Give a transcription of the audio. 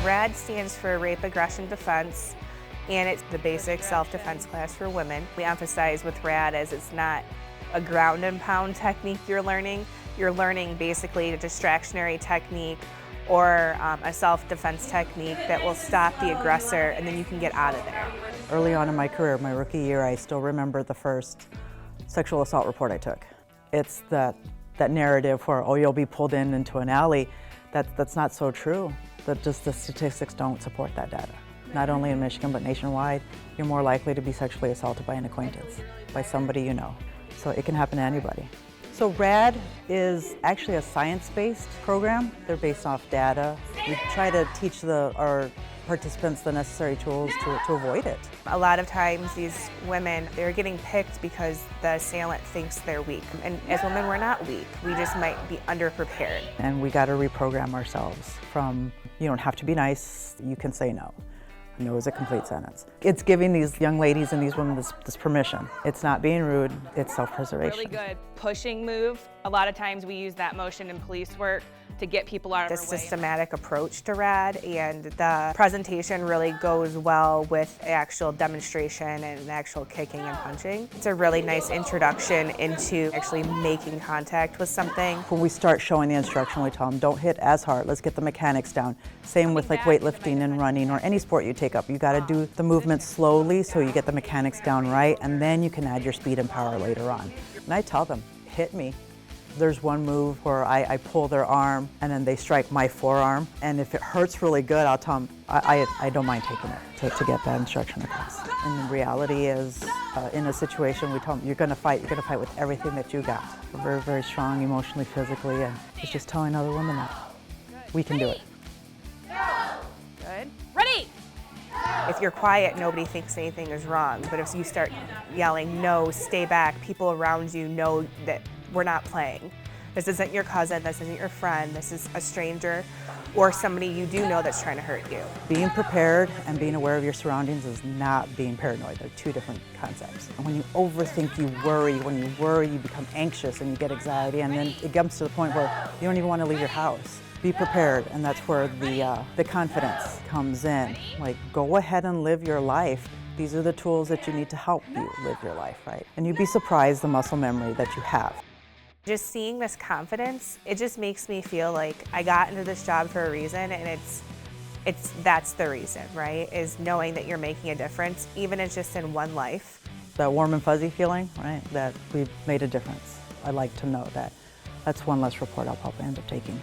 RAD stands for Rape, Aggression, Defense, and it's the basic self-defense class for women. We emphasize with RAD as it's not a ground and pound technique you're learning. You're learning basically a distractionary technique or a self-defense technique that will stop the aggressor, and then you can get out of there. Early on in my career, my rookie year, I still remember the first sexual assault report I took. It's that narrative where, oh, you'll be pulled into an alley. That's not so true. Just the statistics don't support that data. Not only in Michigan, but nationwide, you're more likely to be sexually assaulted by an acquaintance, by somebody you know. So it can happen to anybody. So RAD is actually a science-based program. They're based off data. We try to teach our participants the necessary tools to avoid it. A lot of times these women, they're getting picked because the assailant thinks they're weak. And as women, we're not weak. We just might be underprepared. And we got to reprogram ourselves from, you don't have to be nice, you can say no. No is a complete sentence. It's giving these young ladies and these women this permission. It's not being rude, it's self-preservation. Really good pushing move. A lot of times we use that motion in police work to get people out of The our way. systematic approach to RAD, and the presentation really goes well with actual demonstration and actual kicking and punching. It's a really nice introduction into actually making contact with something. When we start showing the instruction, we tell them, don't hit as hard, let's get the mechanics down. Same with like weightlifting and running or any sport you take up. You got to do the movement slowly so you get the mechanics down right, and then you can add your speed and power later on. And I tell them, hit me. There's one move where I pull their arm and then they strike my forearm, and if it hurts really good, I'll tell them I don't mind taking it to get that instruction across. And the reality is, in a situation, we tell them you're going to fight with everything that you got. We're very, very strong emotionally, physically, and it's just telling other women that we can do it. Good. Ready! If you're quiet, nobody thinks anything is wrong, but if you start yelling, no, stay back, people around you know that we're not playing. This isn't your cousin, this isn't your friend, this is a stranger or somebody you do know that's trying to hurt you. Being prepared and being aware of your surroundings is not being paranoid. They're two different concepts. And when you overthink, you worry. When you worry, you become anxious and you get anxiety, and then it comes to the point where you don't even want to leave your house. Be prepared, and that's where the confidence comes in. Like, go ahead and live your life. These are the tools that you need to help you live your life, right? And you'd be surprised the muscle memory that you have. Just seeing this confidence, it just makes me feel like I got into this job for a reason, and that's the reason, right? Is knowing that you're making a difference, even if it's just in one life. That warm and fuzzy feeling, right? That we've made a difference. I like to know that. That's one less report I'll probably end up taking.